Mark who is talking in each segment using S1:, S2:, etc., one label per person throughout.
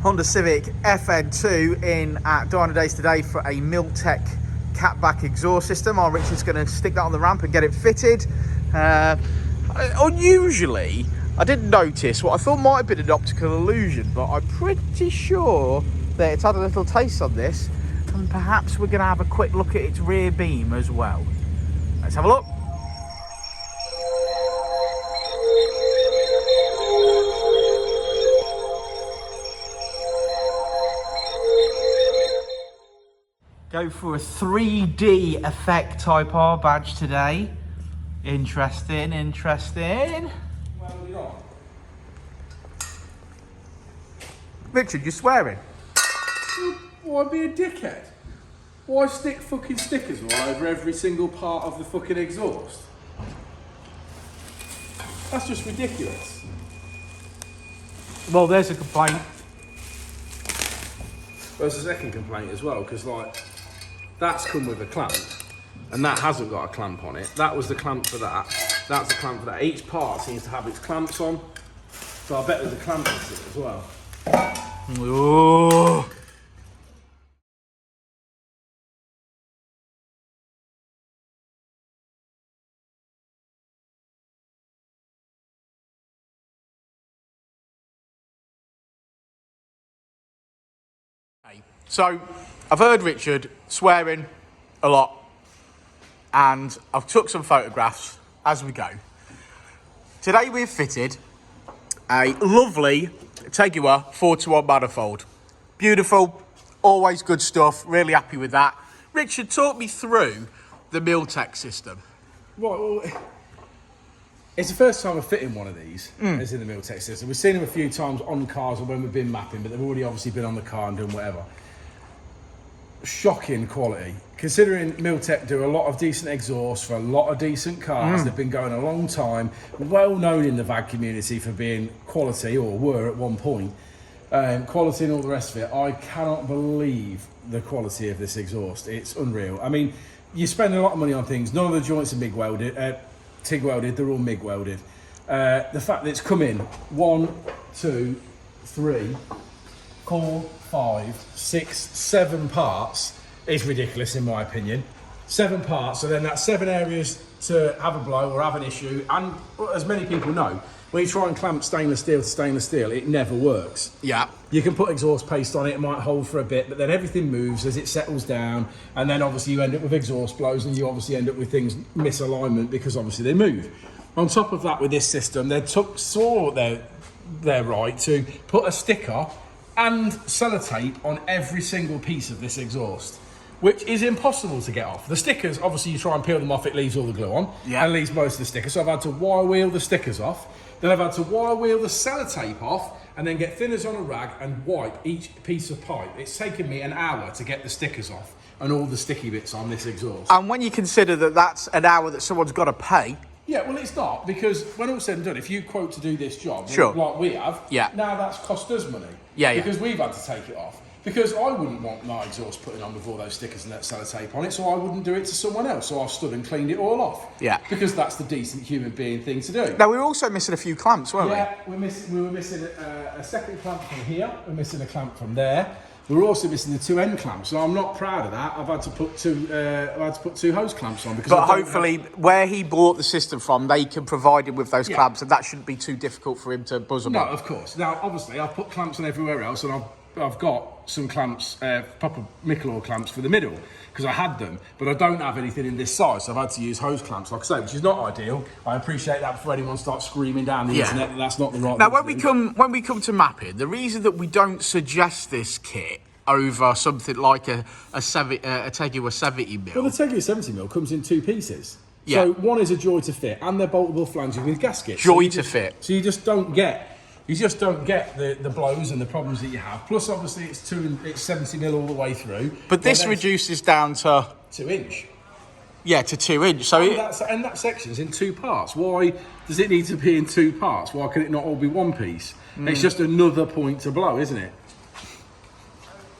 S1: Honda Civic FN2 in at Dynodaze today for a Milltek catback exhaust system. Our Richard's going to stick that on the ramp and get it fitted. Unusually, I didn't notice what I thought might have been an optical illusion, but I'm pretty sure that it's had a little taste on this, and perhaps we're going to have a quick look at its rear beam as well. Let's have a look. Go for a 3D effect Type R badge today. Interesting.
S2: Well,
S1: Richard, you're swearing.
S2: Why be a dickhead? Why stick fucking stickers all over every single part of the fucking exhaust? That's just ridiculous.
S1: Well, there's a complaint.
S2: There's a second complaint as well, because like, that's come with a clamp, and that hasn't got a clamp on it. That was the clamp for that. That's the clamp for that. Each part seems to have its clamps on, so I bet there's a clamp on it as well.
S1: Ooh. So, I've heard Richard swearing a lot, and I've took some photographs as we go. Today we've fitted a lovely Tegiwa 4-to-1 manifold. Beautiful, always good stuff, really happy with that. Richard, talk me through the Milltek system.
S2: Right, well, it's the first time I've fitted one of these, as in the Milltek system. We've seen them a few times on cars or when we've been mapping, but they've already obviously been on the car and done whatever. Shocking quality. Considering Milltek do a lot of decent exhaust for a lot of decent cars, they've been going a long time, well known in the VAG community for being quality, or were at one point. Quality and all the rest of it. I cannot believe the quality of this exhaust. It's unreal. I mean, you spend a lot of money on things. None of the joints are MIG welded, TIG welded, they're all MIG welded. The fact that it's come in 1, 2, 3, 4, 5, 6, 7 parts is ridiculous in my opinion. 7 parts, so then that's 7 areas to have a blow or have an issue, and as many people know, when you try and clamp stainless steel to stainless steel, it never works.
S1: Yeah.
S2: You can put exhaust paste on it, it might hold for a bit, but then everything moves as it settles down, and then obviously you end up with exhaust blows, and you obviously end up with things misalignment because obviously they move. On top of that, with this system, they saw their right to put a sticker and sellotape on every single piece of this exhaust, which is impossible to get off. The stickers, obviously you try and peel them off, it leaves all the glue on, and leaves most of the stickers. So I've had to wire wheel the stickers off, then I've had to wire wheel the sellotape off, and then get thinners on a rag and wipe each piece of pipe. It's taken me an hour to get the stickers off and all the sticky bits on this exhaust.
S1: And when you consider that that's an hour that someone's got to pay.
S2: Yeah, well, it's not, because when all's said and done, if you quote to do this job,
S1: sure,
S2: like we have, now that's cost us money. Because we've had to take it off. Because I wouldn't want my exhaust putting on with all those stickers and that sellotape on it, so I wouldn't do it to someone else. So I stood and cleaned it all off. Yeah. Because that's the decent human being thing to do.
S1: Now, we were also missing a few clamps, weren't we?
S2: Yeah, we were missing a second clamp from here, we're missing a clamp from there. We're also missing the 2 end clamps, so I'm not proud of that. I've had to put two hose clamps on because.
S1: But hopefully, where he bought the system from, they can provide him with those clamps, and that shouldn't be too difficult for him to buzz them on.
S2: No, of course. Now, obviously, I've put clamps on everywhere else, and I've got some clamps, proper Michelor clamps for the middle, because I had them, but I don't have anything in this size, so I've had to use hose clamps, like I say, which is not ideal. I appreciate that before anyone starts screaming down the internet that that's not the right
S1: Now, when we come to mapping, the reason that we don't suggest this kit over something like a Tegiwa 70 mil.
S2: Well, the Tegiwa 70 mil comes in 2 pieces. Yeah. So one is a joy to fit, and they're boltable flanges with gaskets.
S1: Joy to fit.
S2: So you just don't get the blows and the problems that you have. Plus, obviously, it's 70 mil all the way through.
S1: But this reduces down to
S2: 2 inch.
S1: Yeah, to 2 inch. So
S2: and that section's in 2 parts. Why does it need to be in 2 parts? Why can it not all be 1 piece? It's just another point to blow, isn't it?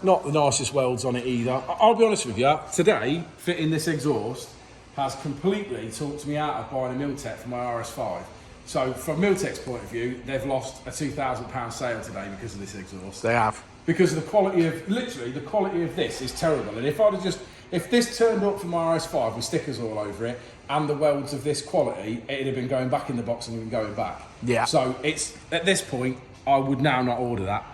S2: Not the nicest welds on it either. I'll be honest with you, today, fitting this exhaust has completely talked me out of buying a Milltek for my RS5. So from Milltek's point of view, they've lost a £2,000 sale today because of this exhaust.
S1: They have.
S2: Because the quality of, literally, the quality of this is terrible. And if this turned up from RS5 with stickers all over it and the welds of this quality, it'd have been going back in the box and been going back.
S1: Yeah.
S2: So it's, at this point, I would now not order that.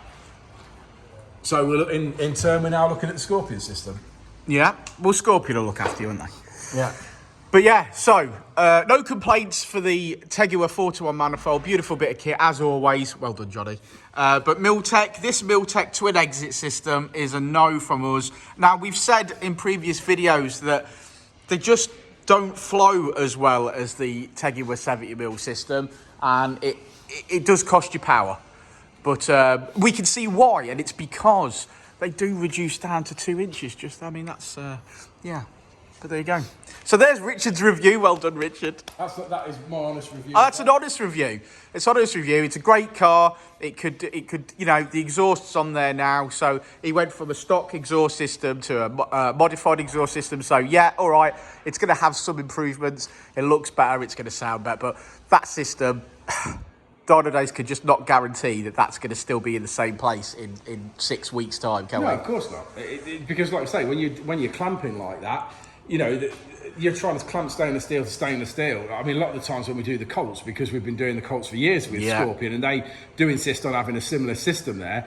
S2: So we're in turn, we're now looking at the Scorpion system.
S1: Yeah. Well, Scorpion will look after you, won't they?
S2: Yeah.
S1: But yeah, so no complaints for the Tegiwa 4-to-1 manifold. Beautiful bit of kit, as always. Well done, Johnny. But Milltek, this Milltek twin exit system is a no from us. Now, we've said in previous videos that they just don't flow as well as the Tegiwa 70mm system, and it does cost you power. But we can see why, and it's because they do reduce down to 2 inches. I mean, that's, yeah. But there you go. So there's Richard's review. Well done, Richard.
S2: That is my honest review.
S1: Oh, that's an honest review. It's an honest review. It's a great car. It could, you know, the exhaust's on there now. So he went from a stock exhaust system to a modified exhaust system. So yeah, all right, it's going to have some improvements. It looks better. It's going to sound better. But that system, Dynodaze could just not guarantee that that's going to still be in the same place in 6 weeks' time, can we?
S2: No, of course not. Because, like I say, when you're clamping like that, you know, you're trying to clamp stainless steel to stainless steel. I mean, a lot of the times when we do the Colts, because we've been doing the Colts for years with Scorpion, and they do insist on having a similar system there,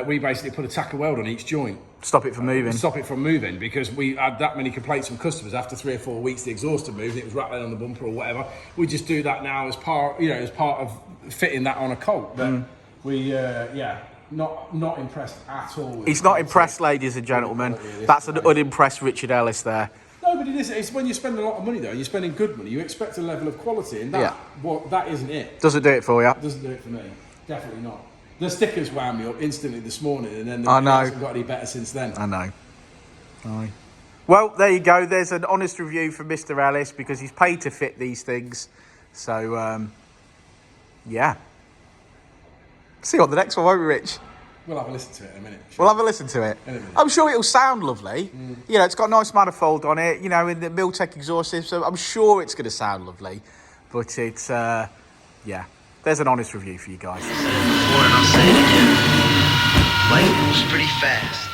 S2: we basically put a tack of weld on each joint.
S1: Stop it from moving.
S2: Stop it from moving, because we had that many complaints from customers after 3 or 4 weeks the exhaust had moved, it was rattling on the bumper or whatever. We just do that now as part of fitting that on a Colt. But not impressed at all.
S1: He's not impressed, ladies and gentlemen. That's an unimpressed Richard Ellis there.
S2: No, but it's when you spend a lot of money though, and you're spending good money, you expect a level of quality, and that isn't it.
S1: Doesn't do it for you.
S2: Doesn't do it for me. Definitely not. The stickers wound me up instantly this morning, and then hasn't got any better since then.
S1: I know. Aye. Well, there you go. There's an honest review from Mr. Ellis, because he's paid to fit these things. So, yeah. See you on the next one, won't we, Rich?
S2: We'll have a listen to it in a minute.
S1: We'll have a listen to it. I'm sure it'll sound lovely. You know, it's got a nice manifold on it, you know, in the Milltek exhaust system. I'm sure it's going to sound lovely. But it's, yeah, there's an honest review for you guys.
S3: I'll say it again. Life moves pretty fast.